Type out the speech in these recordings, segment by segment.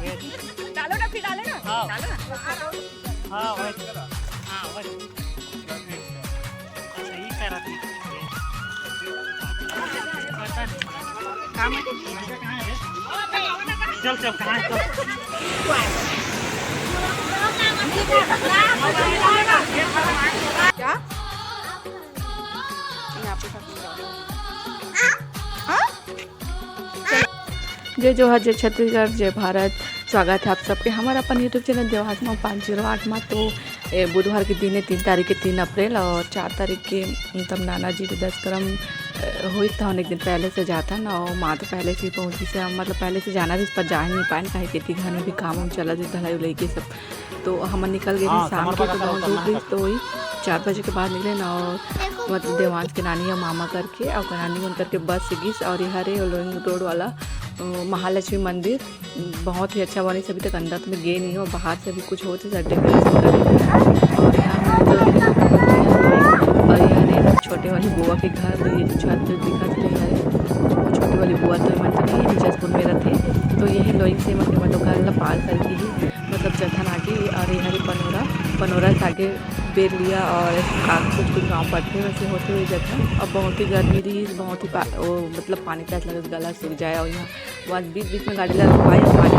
डालो ना, फिर डाले ना, डालो ना। हाँ वही, हाँ वही सही करा थी। पता नहीं काम है कहाँ है। चल चल कहाँ है, क्या जय जोहार, जय छत्तीसगढ़, जय भारत। स्वागत है आप सबके हमारा अपन यूट्यूब चैनल देवास में 508 में। तो बुधवार के दिन है 3 तारीख के 3 अप्रैल और 4 तारीख के मतलब नाना जी के 10 क्रम हुई था। एक दिन पहले से जाता ना और माँ तो पहले से ही पहुँची से मतलब पहले से जाना थी, पर जा ही नहीं पाए कहीं कि घर में भी काम हम चला थी, ढलाई उलाई के सब। तो हम निकल गए थे शाम के, तो बहुत धूप रही, तो वही 4 बजे के बाद निकले ना। और मतलब देवांश के नानी और मामा करके और नानी बन करके बस से गीस और यहाँ लोइंग रोड वाला महालक्ष्मी मंदिर बहुत ही अच्छा बनी। सभी तक अंदर तो मैं गए नहीं हूँ, बाहर से भी कुछ होते डेकोरेशन और यहाँ छोटे वाली बुआ के घर, ये जो छत दिखा है छोटी वाली बुआ तो मतलब नहीं जसपुर में रहते, तो यही लोइंग से मतलब घर पार करके ही मतलब जथन आगे और यहाँ भी पनोरा से आगे बेर लिया और कुछ गाँव पड़ते वैसे होते हुए जथन। और बहुत ही गर्मी रही, बहुत ही मतलब पानी प्यास लगे गला सूख जाए। और यहाँ वहाँ बीच बीच में गाड़ी लगा पाए पानी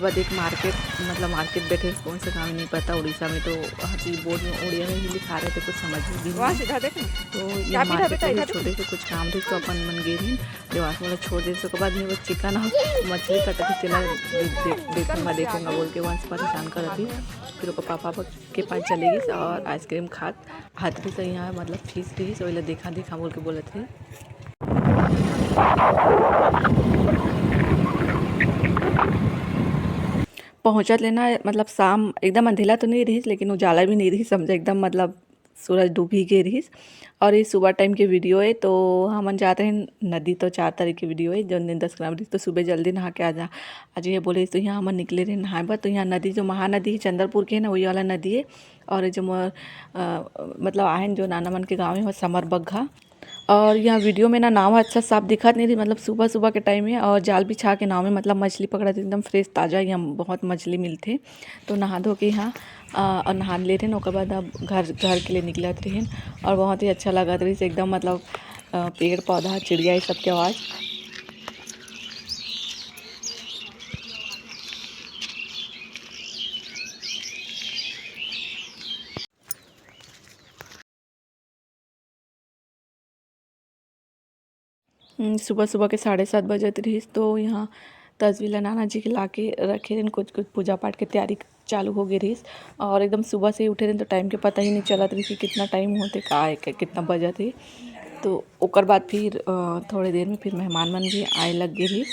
बाद एक मार्केट मतलब मार्केट बैठे, कौन सा काम नहीं पता उड़ीसा में, तो हाथी बोर्ड में उड़िया में ही लिखा रहे थे, कुछ समझ भी नहीं। तो ये मार्केट में छोटे से कुछ काम थे, तो अपन मन गए नहीं देवास वाला छोड़ दे। उसके बाद में वो चिकन और मछली कटा के चला देखूंगा बोल के वहाँ से परेशान कर रही। फिर वो पापा के पास चले गई और आइसक्रीम खात हाथ भी सही यहाँ मतलब फीस रही, तो वही देखा बोल के बोले थे। पहुँचत लेना मतलब शाम एकदम अंधेला तो नहीं रही, लेकिन उजाला भी नहीं रही, समझे एकदम मतलब सूरज डूब ही गई रही। और ये सुबह टाइम की वीडियो है। तो हम जाते हैं नदी, तो 4 तारीख की वीडियो है, जो दिन 10 ग्राम रही, तो सुबह जल्दी नहा के आज ये बोले। तो यहाँ हम निकले रहे नहाए बा। तो यहाँ नदी जो महानदी है चंद्रपुर के है ना, वही वाला नदी है। और जो मतलब आहन जो नाना मन के गाँव है वो समर बग्घा। और यहाँ वीडियो में ना नाव अच्छा साफ दिखत नहीं थी, मतलब सुबह सुबह के टाइम है। और जाल बिछा के नाव में मतलब मछली पकड़ा थी, एकदम फ्रेश ताज़ा, यहाँ बहुत मछली मिलते। तो नहा धो के यहाँ और नहा ले रहे, उसके बाद अब घर के लिए निकलत रहे। और बहुत ही अच्छा लगा रही से एकदम मतलब पेड़ पौधा चिड़िया ये सब के आवाज़। सुबह सुबह के 7:30 बजे रही। तो यहाँ तस्वीर नाना जी के ला के रखे रहे, कुछ पूजा पाठ की तैयारी चालू हो गई रही। और एकदम सुबह से ही उठे रहे, तो टाइम के पता ही नहीं चलत रही कि कितना टाइम होते का कितना बजे थे। तो ओकर बाद फिर थोड़ी देर में फिर मेहमान मन भी आए लग गए रही।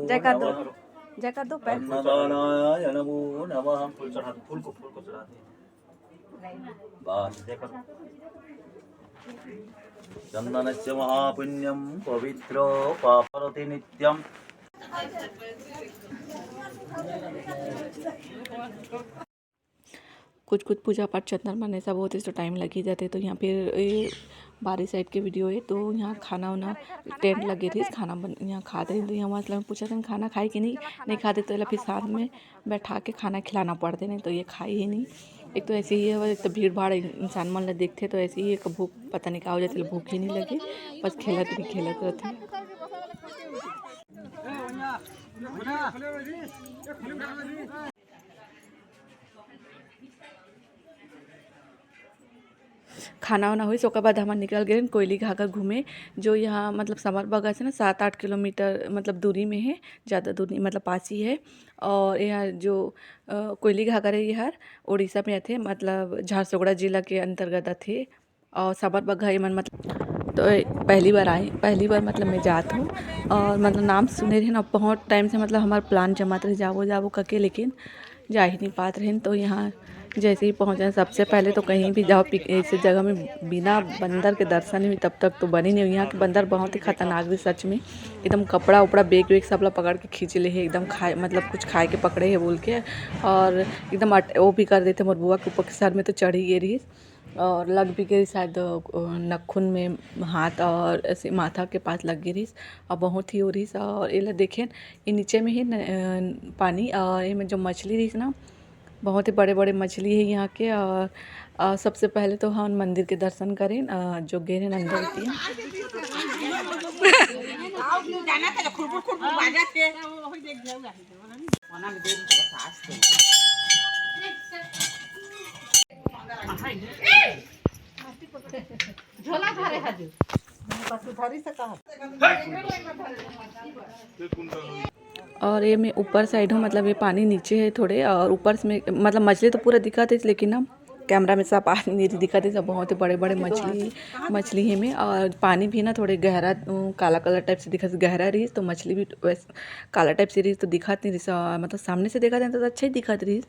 जय कर दो चंदनस्य महापुण्यम पवित्रो पापरति नित्यम। कुछ पूजा पाठ चंदन बनने सब होते तो टाइम लग ही जाते। तो यहाँ फिर बारी साइड के वीडियो है। तो यहाँ खाना वाना टेंट लगे थे, खाना यहाँ खाते हैं। तो यहाँ मतलब पूछा था खाना खाए कि नहीं खाते, तो फिर साथ में बैठा के खाना खिलाना पड़ते नहीं, तो ये खाई ही नहीं। एक तो ऐसे ही है, एक तो भीड़ भाड़ इंसान मन ला देखते, तो ऐसे ही एक भूख पता नहीं क्या हो जाती, भूख ही नहीं लगे, बस खेलत रहते। खाना वाना हुई, उसके बाद हम निकल गए कोयली घाघर घूमे, जो यहाँ मतलब समर बग्घा से ना 7-8 किलोमीटर मतलब दूरी में है, ज़्यादा दूर नहीं मतलब पास ही है। और यहाँ जो कोयली घाघर है यह उड़ीसा में थे, मतलब झारसुगड़ा जिला के अंतर्गत थे। और समर बग्घा ये मन मतलब तो पहली बार मतलब मैं जात हूँ। और मतलब नाम सुने रहे ना, बहुत टाइम से मतलब हमारा प्लान जमात रहे जाबो करके, लेकिन जा ही नहीं पाते रहे। तो यहाँ जैसे ही पहुँचे सबसे पहले तो कहीं भी जाओ ऐसी जगह में बिना बंदर के दर्शन हुई तब तक तो बनी नहीं हुई। यहाँ के बंदर बहुत ही खतरनाक भी सच में, एकदम कपड़ा उपड़ा बेग वेग सब लोग पकड़ के खींच ले है, एकदम खाए मतलब कुछ खाए के पकड़े है बोल के, और एकदम वो भी कर देते। मोर बुआ के ऊपर के सर में तो चढ़ ही गई रही और लग भी गई शायद नखून में हाथ और ऐसे माथा के पास लग गई रही और बहुत ही हो रही। और ये देखें ये नीचे में ही पानी और ये में जो मछली रही ना बहुत ही बड़े बड़े मछली है यहाँ के। और सबसे पहले तो हम मंदिर के दर्शन करें जो गए अंदर होती है। और ये मैं ऊपर साइड हूँ, मतलब ये पानी नीचे है थोड़े और ऊपर से मतलब मछली तो पूरा दिखा थे, लेकिन ना कैमरा में सब पानी नहीं दिखा थे, सब बहुत ही बड़े बड़े मछली है में। और पानी भी ना थोड़े गहरा काला कलर टाइप से दिखा, गहरा रही तो मछली भी वैसे काला टाइप से रही तो दिखाती नहीं रही। मतलब सामने से देखा तो अच्छा ही दिखाती रही,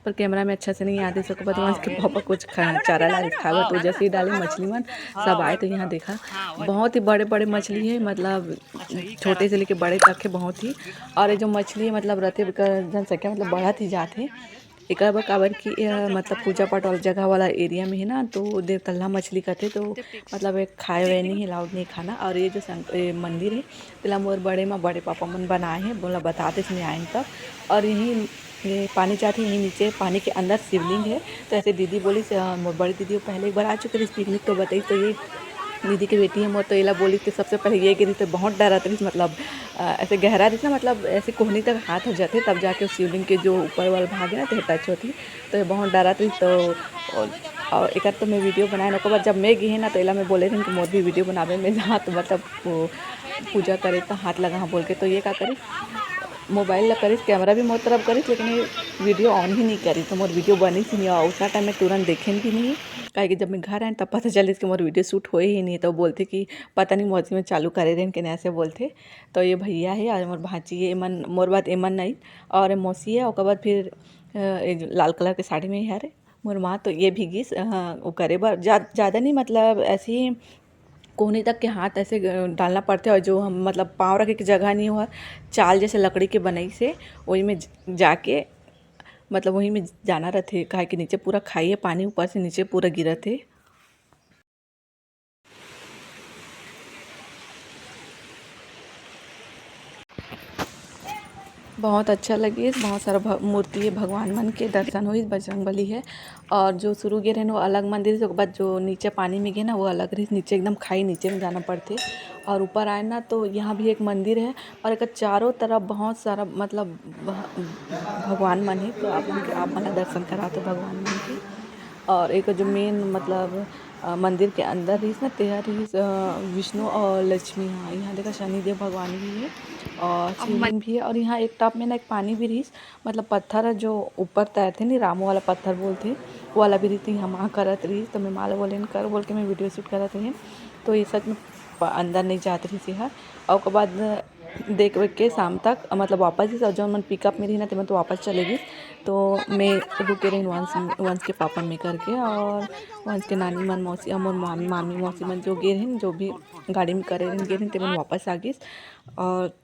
पर कैमरा में अच्छा से नहीं आती। सको बाद वहाँ के पापा कुछ चारा ला खावा तो जैसे ही डाले मछली मन सब आए तो यहाँ देखा बहुत ही बड़े बड़े मछली है, मतलब छोटे से लेके बड़े तक है बहुत ही। और ये जो मछली है मतलब रहते जनसंख्या मतलब बढ़त ही जाते एक काबर की मतलब पूजा पाठ वाला जगह वाला एरिया में है ना, तो देवतल्ला मछली कहते तो मतलब एक खाए हुए नहीं है, अलाउड नहीं खाना। और ये जो मंदिर है तिला मोर बड़े पापा मन बनाए हैं, बोला बताते इसमें आए तब। और यहीं ये पानी जाती है, यहीं नीचे पानी के अंदर शिवलिंग है। तो ऐसे दीदी बोली मोर बड़ी दीदी पहले एक बार आ चुके थे पिकनिक तो बताई, तो ये दीदी की बेटी है मोर तो एला बोली थी सबसे पहले ये गिरी तो बहुत डरा रही, मतलब ऐसे गहरा रही ना, मतलब ऐसे कोहनी तक हाथ हो जाते तब जाके शिवलिंग के जो ऊपर वाला भाग है ना तो टच होती, तो ये बहुत डरा रही। तो और एक तो मैं वीडियो बनाए ना बाद जब मैं गई ना तो एला मैं बोले थे कि मोर भी वीडियो बनावे में जहाँ तो मतलब पूजा करे तो हाथ लगा बोल के, तो ये क्या करी मोबाइल ला करीस कैमरा भी मोर तरफ करीस, लेकिन ये वीडियो ऑन ही नहीं करी तो मोर वीडियो बनी ही नहीं। और उतना टाइम में तुरंत देखे भी नहीं, काहे कि जब मैं घर आए तब पता चली कि मोर वीडियो शूट हो ही नहीं। तो बोलते कि पता नहीं मौसी में चालू करे रहे कि ऐसे बोलते। तो ये भैया है और मोर भांजी है, एमन मोर बात एमन नहीं और मौसी है। और बाद फिर लाल कलर के साड़ी में है मोर माँ, तो ये भी गीस वो करे बार ज़्यादा नहीं, मतलब ऐसे ही कोहनी तक के हाथ ऐसे डालना पड़ते और जो हम मतलब पाँव रखे की जगह नहीं हुआ चाल जैसे लकड़ी के बनई से वही में जाके मतलब वहीं में जाना रहते, काहे कि नीचे पूरा खाई है पानी ऊपर से नीचे पूरा गिरा थे। बहुत अच्छा लगी, बहुत सारा मूर्ति है भगवान मन के दर्शन हुई, बजरंगबली है। और जो शुरू गे रहे वो अलग मंदिर से बाद जो नीचे पानी में गए ना वो अलग रही, नीचे एकदम खाई नीचे में जाना पड़ते। और ऊपर आए ना तो यहाँ भी एक मंदिर है और एक चारों तरफ बहुत सारा मतलब भगवान मन है, तो आप मन दर्शन कराते भगवान मन के। और एक जो मेन मतलब मंदिर के अंदर ही ना तेहर ही विष्णु और लक्ष्मी, हाँ यहाँ देखा शनिदेव भगवान भी है और शिवलिंग भी है। और यहाँ एक टॉप में ना एक पानी भी रही, मतलब पत्थर जो ऊपर तैरते नहीं रामू वाला पत्थर बोलते वो वाला भी रही, हम वहाँ करत रही। तो मैं माला बोले कर बोल के मैं वीडियो शूट करत रही, तो ये सच में अंदर नहीं जाते रही सिहर। और उसके बाद देख के शाम तक मतलब वापस ही जो मन पिकअप में रही ना तो मैं तो वापस चलेगी। तो मैं रुके रही वंश के पापा में करके और वंश के नानी मन मौसी और मामी मौसी मन जो गे रही जो भी गाड़ी में करे रही गे रही तो मैं वापस आ गई। और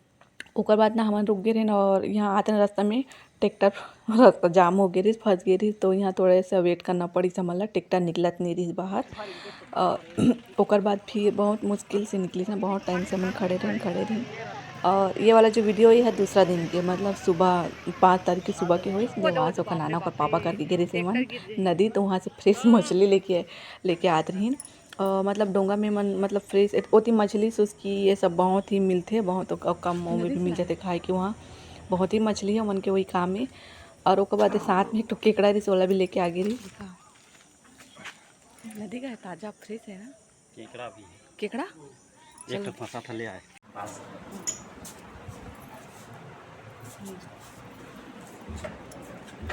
ओकर बाद ना हम रुक गए रहे और यहाँ आते रास्ता में ट्रैक्टर रास्ता जाम हो गई रही, फंस गई रही, तो यहाँ थोड़े से वेट करना पड़ी समझ ट्रैक्टर निकलत नहीं रही बाहर। ओकर बाद फिर बहुत मुश्किल से निकली ना, बहुत टाइम से हम खड़े रहे। और ये वाला जो वीडियो है दूसरा दिन के मतलब सुबह 5 तारीख की सुबह के हुई, वहाँ से ओकर नाना ओकर पापा करके गिरे से मन नदी, तो वहाँ से फ्रेश मछली लेके आते रही। मतलब डोंगा में मन मतलब फ्रेश ओती मछली सुस्की ये सब बहुत ही मिलते, बहुत कम में भी मिल जाते खाए कि वहाँ बहुत ही मछली है मन के वही काम में। और उसके बाद साथ में एक तो केकड़ा रही सोला भी लेके आ गई रही, नदी का है ताजा फ्रेश है ना, केकड़ा भी है, केकड़ा एक तो फंसा था ले आए।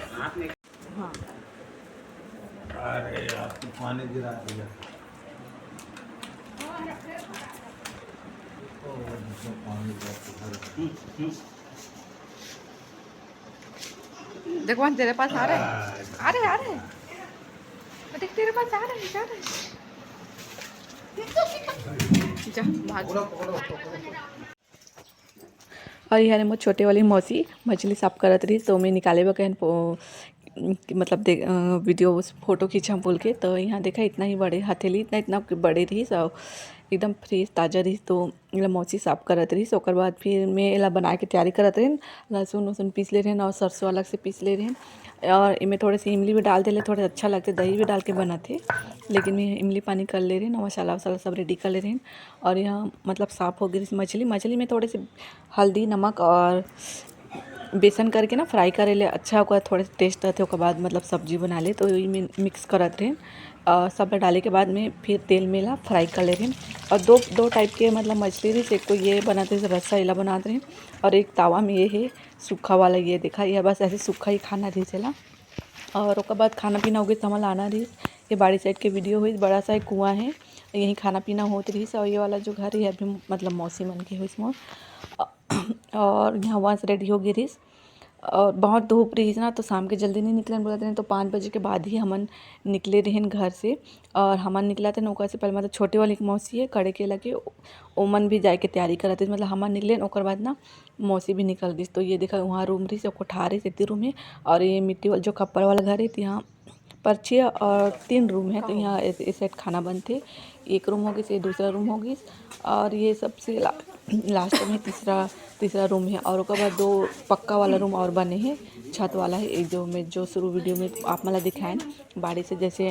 हाँ अरे यार तू पानी गिरा दिया। देखो तेरे पास आ रहे देख तेरे पास आ रहा है, जा रहा है। जा भाग। और यहाँ मोर छोटे वाली मौसी मछली साफ करत रही तो मैं निकाले बकन मतलब देख वीडियो फोटो खींचा बोल के। तो यहाँ देखा इतना ही बड़े हथेली इतना बड़े रही और एकदम फ्रेश ताज़ा रही। तो एला मौसी साफ करत रही। ओकर बाद फिर मैं एला बना के तैयारी करत रही। लहसुन वसुन पीस ले रहे और सरसों अलग से पीस ले रहे और इनमें थोड़े से इमली भी डाल देले, थोड़े अच्छा लगते। दही भी डाल के बनाते, लेकिन मैं इमली पानी कर ले रही ना, मसाला वसाला सब रेडी कर ले रही। और यहाँ मतलब साफ़ हो गई मछली में थोड़े से हल्दी नमक और बेसन करके ना फ्राई करे ले अच्छा होगा, थोड़े से टेस्ट रहते। उसके बाद मतलब सब्जी बना ले तो ये मिक्स करत रहे। सब डाले के बाद में फिर तेल में ला फ्राई कर ले रहे। और दो टाइप के मतलब मछली रही। एक को ये बनाते रस्सा इला बनाते रहे और एक तावा में ये है सूखा वाला। ये देखा, यह बस ऐसे सूखा ही खाना रही चला। और उसके बाद खाना पीना हो गई सामान आना रही। ये बाड़ी साइड के वीडियो हुई, बड़ा सा एक कुआँ है, यहीं खाना पीना होती रही। और ये वाला जो घर है अभी मतलब मौसी मन के हुई इसमें। और यहाँ वहाँ से रेडी हो गई रही और बहुत धूप रही ना, तो शाम के जल्दी नहीं निकले बोलते हैं। तो 5 बजे के बाद ही हमन निकले रहे घर से। और हमन निकला थे नौका से पहले, मतलब छोटे वाली एक मौसी है कड़े के लगे, ओमन भी जाए के तैयारी करते। मतलब हमन निकले और बाद ना मौसी भी निकल गई। तो ये देखा वहाँ रूम रही से कोठारी से 3 रूम है। और ये मिट्टी वाला जो खप्पर वाला घर है, तो यहाँ पर 6 और 3 रूम है। तो यहाँ इस साइड खाना बनते। एक रूम होगी से दूसरा रूम होगी और ये सबसे लास्ट में तीसरा रूम है। और उसके बाद 2 पक्का वाला रूम और बने हैं, छत वाला है। एक जो शुरू वीडियो में आप मला दिखाएं बाड़ी से जैसे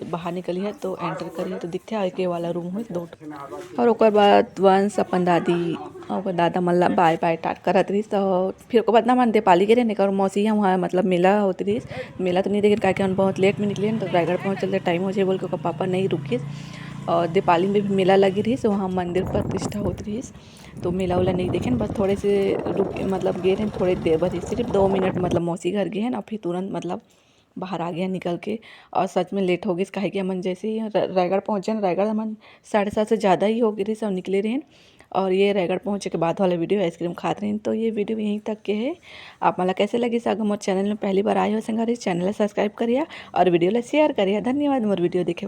बाहर निकली है तो एंटर करी है तो दिखते है एक वाला रूम है 2। और उसके बाद वंश अपन दादी और दादा मल्ला बाय बाय टाट करत रही। तो फिर उसके बाद ना मन दीपाली के रहने और मौसी वहाँ मतलब मेला होती रही। मेला तो नहीं देखे क्या हम बहुत लेट में निकले तो रायगढ़ पहुँचल टाइम हो जाए बोल के पापा नहीं रुकी। और दीपाली में भी मेला लगी रही, तो वहाँ मंदिर प्रतिष्ठा होती रही। तो मेला वाला नहीं देखे, बस थोड़े से रुक मतलब गए हैं थोड़ी देर बाद, सिर्फ 2 मिनट मतलब मौसी घर गए हैं और फिर तुरंत मतलब बाहर आ गया निकल के। और सच में लेट हो गई काहे कि हमन जैसे ही रायगढ़ पहुँचे ना, रायगढ़ हमन 7:30 से ज़्यादा ही हो गई रही, सब निकले रहे। और ये रायगढ़ पहुँचे के बाद वाला वीडियो आइसक्रीम खाते रहे। तो ये वीडियो यहीं तक के है। आप मला कैसे लगी अगर मोर चैनल में पहली बार आए हो संगारी चैनल सब्सक्राइब करिए और वीडियो ला शेयर करिए। धन्यवाद मोर वीडियो देखे।